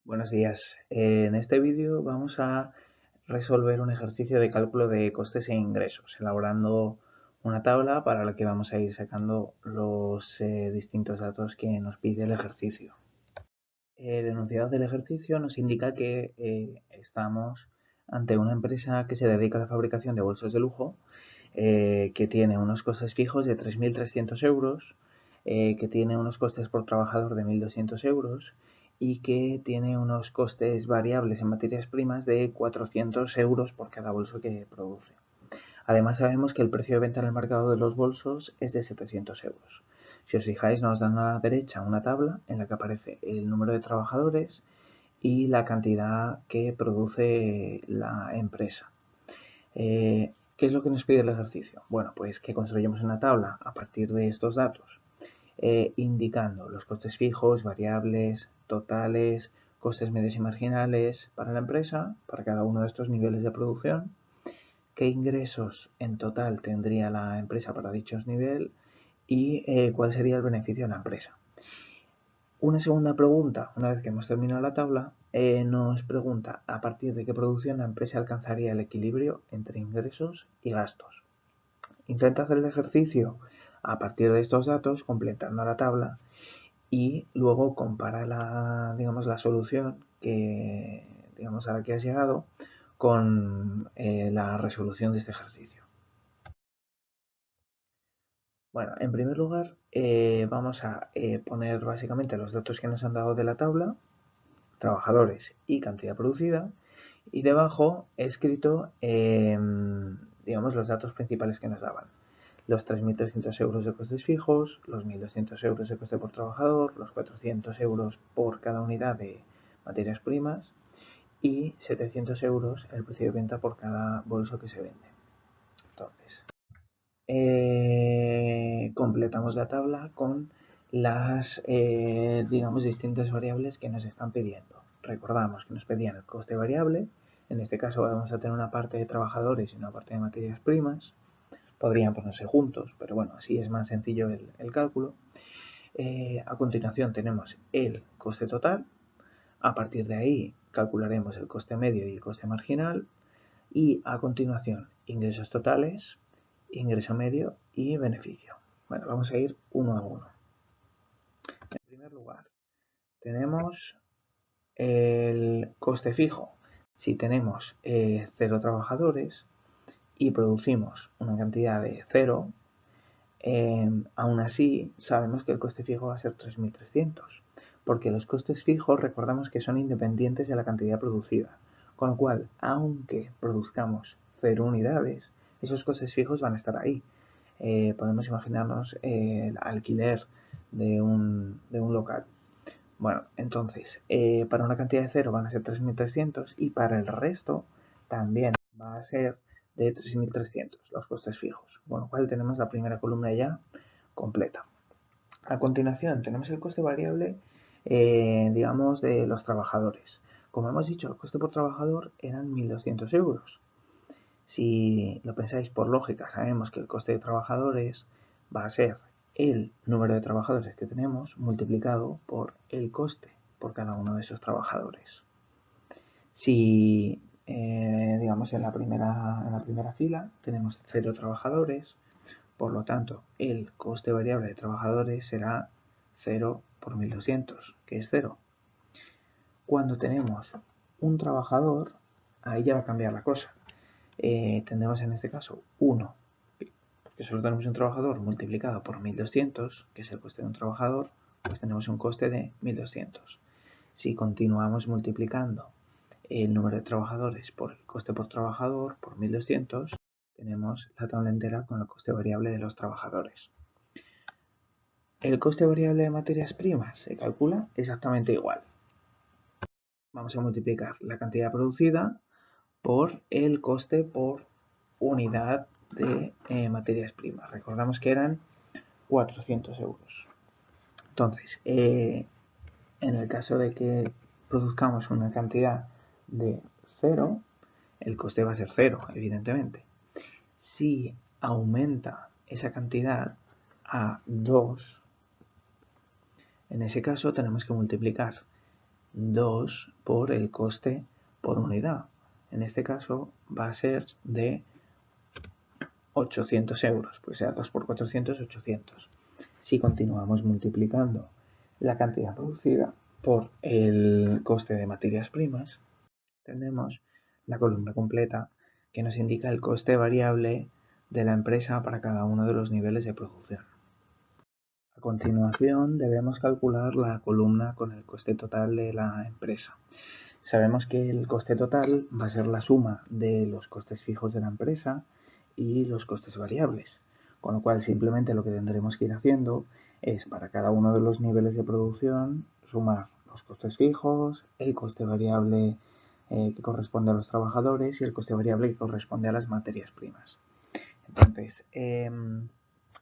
Buenos días. En este vídeo vamos a resolver un ejercicio de cálculo de costes e ingresos, elaborando una tabla para la que vamos a ir sacando los distintos datos que nos pide el ejercicio. El enunciado del ejercicio nos indica que estamos ante una empresa que se dedica a la fabricación de bolsos de lujo, que tiene unos costes fijos de 3.300 euros, que tiene unos costes por trabajador de 1.200 euros y que tiene unos costes variables en materias primas de 400 euros por cada bolso que produce. Además sabemos que el precio de venta en el mercado de los bolsos es de 700 euros. Si os fijáis, nos dan a la derecha una tabla en la que aparece el número de trabajadores y la cantidad que produce la empresa. ¿Qué es lo que nos pide el ejercicio? Bueno, pues que construyamos una tabla a partir de estos datos, indicando los costes fijos, variables, totales, costes medios y marginales para la empresa, para cada uno de estos niveles de producción, qué ingresos en total tendría la empresa para dichos niveles y cuál sería el beneficio de la empresa. Una segunda pregunta, una vez que hemos terminado la tabla, nos pregunta a partir de qué producción la empresa alcanzaría el equilibrio entre ingresos y gastos. Intenta hacer el ejercicio a partir de estos datos, completando la tabla y luego compara la solución a la que has llegado con la resolución de este ejercicio. Bueno, en primer lugar, vamos a poner básicamente los datos que nos han dado de la tabla, trabajadores y cantidad producida, y debajo he escrito los datos principales que nos daban. Los 3.300 euros de costes fijos, los 1.200 euros de coste por trabajador, los 400 euros por cada unidad de materias primas y 700 euros el precio de venta por cada bolso que se vende. Entonces, completamos la tabla con las distintas variables que nos están pidiendo. Recordamos que nos pedían el coste variable, en este caso vamos a tener una parte de trabajadores y una parte de materias primas, podrían ponerse juntos, pero bueno, así es más sencillo el cálculo. A continuación tenemos el coste total, a partir de ahí calcularemos el coste medio y el coste marginal, y a continuación ingresos totales, ingreso medio y beneficio. Bueno, vamos a ir uno a uno. En primer lugar, tenemos el coste fijo. Si tenemos 0 trabajadores y producimos una cantidad de 0, aún así sabemos que el coste fijo va a ser 3.300, porque los costes fijos recordamos que son independientes de la cantidad producida, con lo cual, aunque produzcamos 0 unidades, esos costes fijos van a estar ahí. Podemos imaginarnos el alquiler de un local. Bueno, entonces, para una cantidad de 0 van a ser 3.300 y para el resto también va a ser de 3.300 los costes fijos, con lo cual tenemos la primera columna ya completa. A continuación tenemos el coste variable, de los trabajadores. Como hemos dicho, el coste por trabajador eran 1.200 euros. Si lo pensáis por lógica, sabemos que el coste de trabajadores va a ser el número de trabajadores que tenemos multiplicado por el coste por cada uno de esos trabajadores. Si, en la primera fila tenemos 0 trabajadores, por lo tanto, el coste variable de trabajadores será 0 por 1.200, que es 0. Cuando tenemos un trabajador, ahí ya va a cambiar la cosa. Tendremos en este caso 1, porque solo tenemos un trabajador, multiplicado por 1.200, que es el coste de un trabajador, pues tenemos un coste de 1.200. Si continuamos multiplicando el número de trabajadores por el coste por trabajador, por 1.200, tenemos la tabla entera con el coste variable de los trabajadores. El coste variable de materias primas se calcula exactamente igual. Vamos a multiplicar la cantidad producida por el coste por unidad de materias primas. Recordamos que eran 400 euros. Entonces, en el caso de que produzcamos una cantidad de 0, el coste va a ser 0, evidentemente. Si aumenta esa cantidad a 2, en ese caso tenemos que multiplicar 2 por el coste por unidad. En este caso va a ser de 800 euros, pues sea 2 por 400, 800. Si continuamos multiplicando la cantidad producida por el coste de materias primas, tenemos la columna completa que nos indica el coste variable de la empresa para cada uno de los niveles de producción. A continuación debemos calcular la columna con el coste total de la empresa. Sabemos que el coste total va a ser la suma de los costes fijos de la empresa y los costes variables, con lo cual simplemente lo que tendremos que ir haciendo es para cada uno de los niveles de producción sumar los costes fijos, el coste variable que corresponde a los trabajadores y el coste variable que corresponde a las materias primas. Entonces, en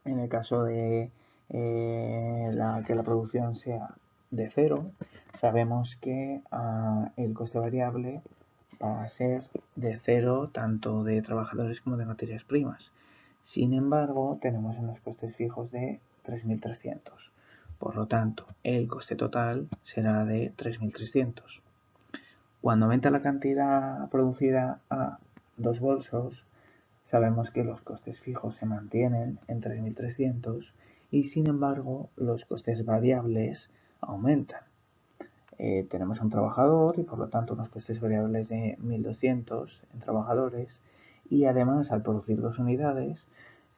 el caso de que la producción sea de cero, sabemos que el coste variable va a ser de cero tanto de trabajadores como de materias primas. Sin embargo, tenemos unos costes fijos de 3.300. Por lo tanto, el coste total será de 3.300. Cuando aumenta la cantidad producida a 2 bolsos, sabemos que los costes fijos se mantienen en 3.300 y sin embargo los costes variables aumentan. Tenemos un trabajador y por lo tanto unos costes variables de 1.200 en trabajadores y además al producir 2 unidades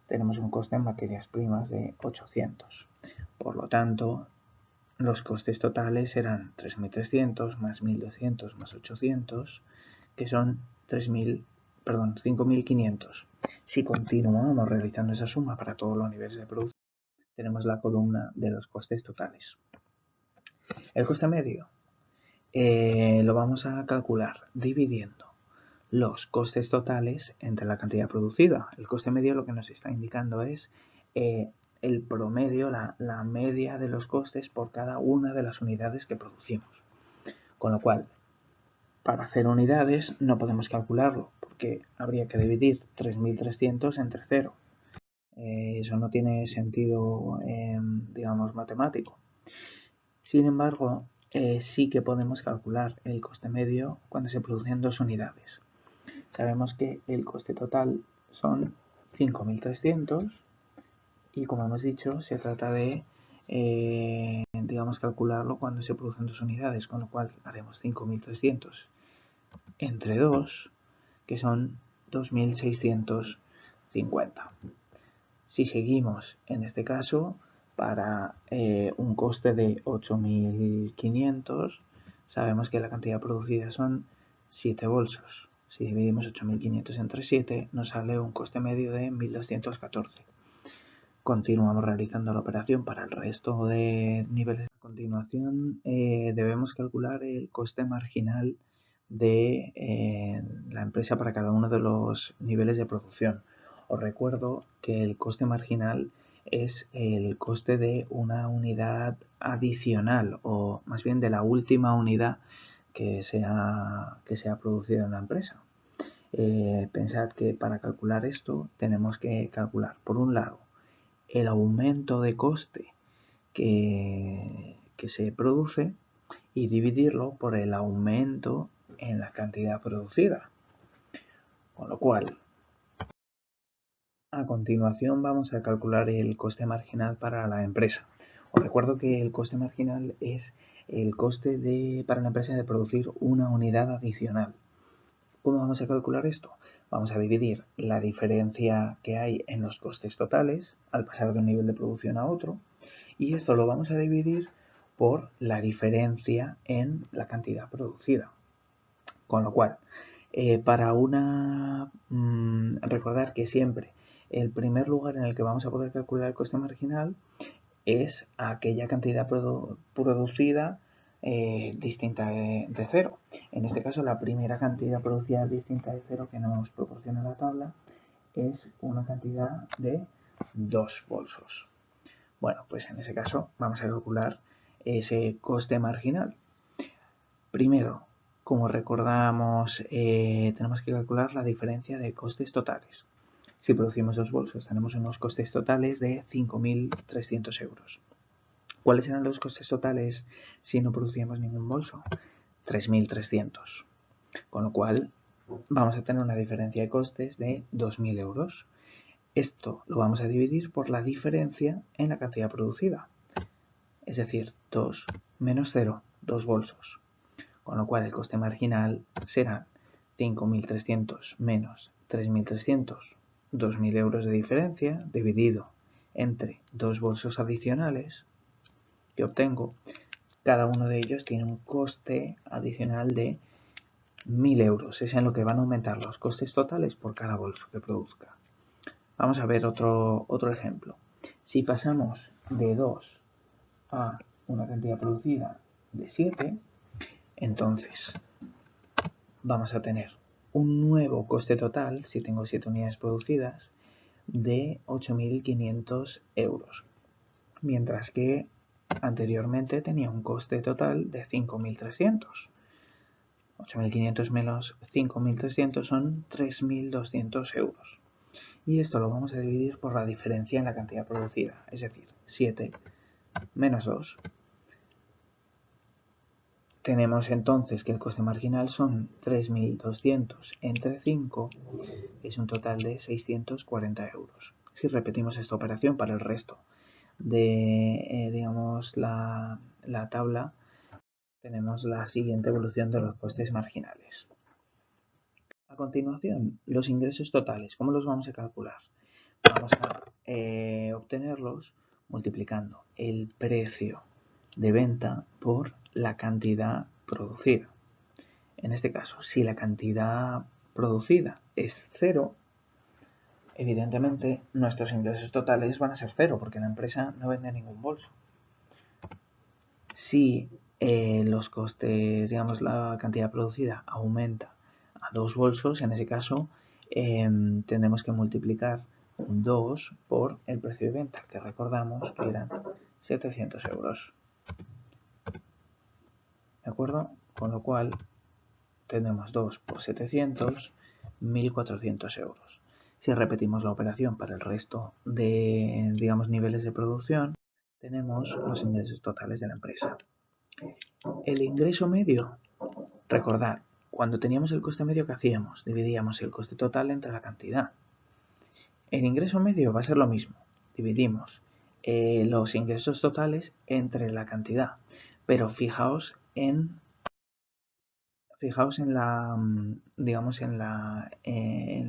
tenemos un coste en materias primas de 800. Por lo tanto, los costes totales serán 3.300 más 1.200 más 800, que son 5.500. Si continuamos realizando esa suma para todos los niveles de producción, tenemos la columna de los costes totales. El coste medio lo vamos a calcular dividiendo los costes totales entre la cantidad producida. El coste medio lo que nos está indicando es el promedio, la media de los costes por cada una de las unidades que producimos. Con lo cual, para hacer unidades no podemos calcularlo porque habría que dividir 3.300 entre 0. Eso no tiene sentido, digamos, matemático. Sin embargo, sí que podemos calcular el coste medio cuando se producen 2 unidades. Sabemos que el coste total son 5.300 y como hemos dicho se trata de digamos calcularlo cuando se producen 2 unidades, con lo cual haremos 5.300 entre 2, que son 2.650. Si seguimos en este caso para un coste de 8.500, sabemos que la cantidad producida son 7 bolsos. Si dividimos 8.500 entre 7, nos sale un coste medio de 1.214. Continuamos realizando la operación para el resto de niveles. A continuación, debemos calcular el coste marginal de la empresa para cada uno de los niveles de producción. Os recuerdo que el coste marginal es el coste de una unidad adicional, o más bien de la última unidad que se ha producido en la empresa. Pensad que para calcular esto tenemos que calcular, por un lado, el aumento de coste que se produce y dividirlo por el aumento en la cantidad producida. Con lo cual, a continuación vamos a calcular el coste marginal para la empresa. Os recuerdo que el coste marginal es el coste para la empresa de producir una unidad adicional. ¿Cómo vamos a calcular esto? Vamos a dividir la diferencia que hay en los costes totales al pasar de un nivel de producción a otro y esto lo vamos a dividir por la diferencia en la cantidad producida. Con lo cual, recordar que siempre el primer lugar en el que vamos a poder calcular el coste marginal es aquella cantidad producida distinta de cero. En este caso, la primera cantidad producida distinta de cero que nos proporciona la tabla es una cantidad de 2 bolsos. Bueno, pues en ese caso vamos a calcular ese coste marginal. Primero, como recordamos, tenemos que calcular la diferencia de costes totales. Si producimos 2 bolsos, tenemos unos costes totales de 5.300 euros. ¿Cuáles eran los costes totales si no producíamos ningún bolso? 3.300. Con lo cual vamos a tener una diferencia de costes de 2.000 euros. Esto lo vamos a dividir por la diferencia en la cantidad producida. Es decir, 2 menos 0, 2 bolsos. Con lo cual el coste marginal será 5.300 menos 3.300, 2.000 euros de diferencia, dividido entre 2 bolsos adicionales que obtengo. Cada uno de ellos tiene un coste adicional de 1.000 euros. Es en lo que van a aumentar los costes totales por cada bolso que produzca. Vamos a ver otro ejemplo. Si pasamos de 2 a una cantidad producida de 7, entonces vamos a tener un nuevo coste total, si tengo 7 unidades producidas, de 8.500 euros. Mientras que anteriormente tenía un coste total de 5.300. 8.500 menos 5.300 son 3.200 euros. Y esto lo vamos a dividir por la diferencia en la cantidad producida, es decir, 7 menos 2. Tenemos entonces que el coste marginal son 3.200 entre 5, es un total de 640 euros. Si repetimos esta operación para el resto de digamos, la tabla, tenemos la siguiente evolución de los costes marginales. A continuación, los ingresos totales, ¿cómo los vamos a calcular? Vamos a obtenerlos multiplicando el precio de venta por la cantidad producida. En este caso, si la cantidad producida es 0, evidentemente nuestros ingresos totales van a ser 0 porque la empresa no vende ningún bolso. Si los costes, digamos, la cantidad producida aumenta a 2 bolsos, en ese caso tendremos que multiplicar 2 por el precio de venta, que recordamos que eran 700 euros. ¿De acuerdo? Con lo cual tenemos 2 por 700, 1.400 euros. Si repetimos la operación para el resto de, digamos, niveles de producción, tenemos los ingresos totales de la empresa. El ingreso medio, recordad, cuando teníamos el coste medio, ¿qué hacíamos? Dividíamos el coste total entre la cantidad. El ingreso medio va a ser lo mismo. Dividimos los ingresos totales entre la cantidad. Pero fijaos en la, digamos, en la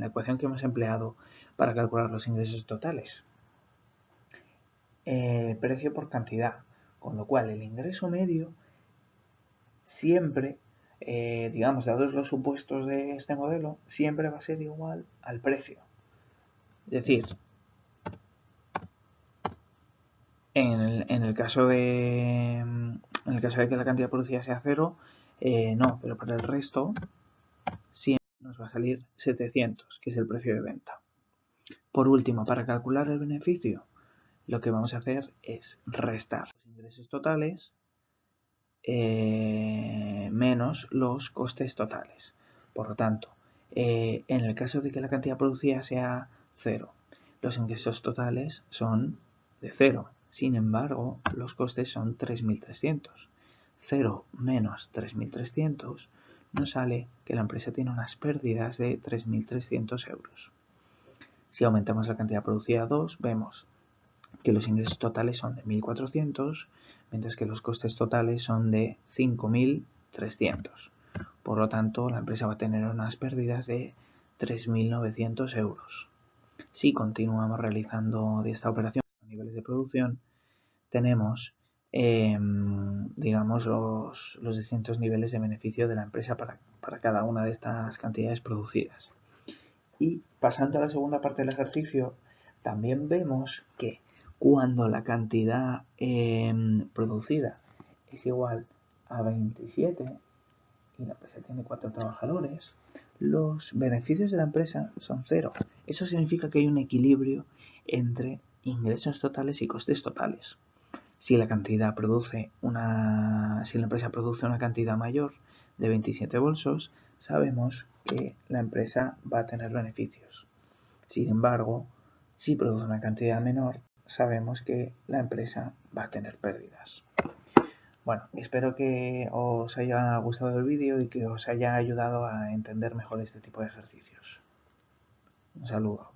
ecuación que hemos empleado para calcular los ingresos totales. Precio por cantidad. Con lo cual el ingreso medio siempre, digamos, dados los supuestos de este modelo, siempre va a ser igual al precio. Es decir, en el caso de que la cantidad producida sea 0, no, pero para el resto siempre nos va a salir 700, que es el precio de venta. Por último, para calcular el beneficio, lo que vamos a hacer es restar los ingresos totales menos los costes totales. Por lo tanto, en el caso de que la cantidad producida sea 0, los ingresos totales son de 0. Sin embargo, los costes son 3.300. 0 menos 3.300 nos sale que la empresa tiene unas pérdidas de 3.300 euros. Si aumentamos la cantidad producida a 2, vemos que los ingresos totales son de 1.400, mientras que los costes totales son de 5.300. Por lo tanto, la empresa va a tener unas pérdidas de 3.900 euros. Si continuamos realizando esta operación a niveles de producción, tenemos digamos los distintos niveles de beneficio de la empresa para cada una de estas cantidades producidas. Y pasando a la segunda parte del ejercicio, también vemos que cuando la cantidad producida es igual a 27 y la empresa tiene 4 trabajadores, los beneficios de la empresa son 0. Eso significa que hay un equilibrio entre ingresos totales y costes totales. Si la empresa produce una cantidad mayor de 27 bolsos, sabemos que la empresa va a tener beneficios. Sin embargo, si produce una cantidad menor, sabemos que la empresa va a tener pérdidas. Bueno, espero que os haya gustado el vídeo y que os haya ayudado a entender mejor este tipo de ejercicios. Un saludo.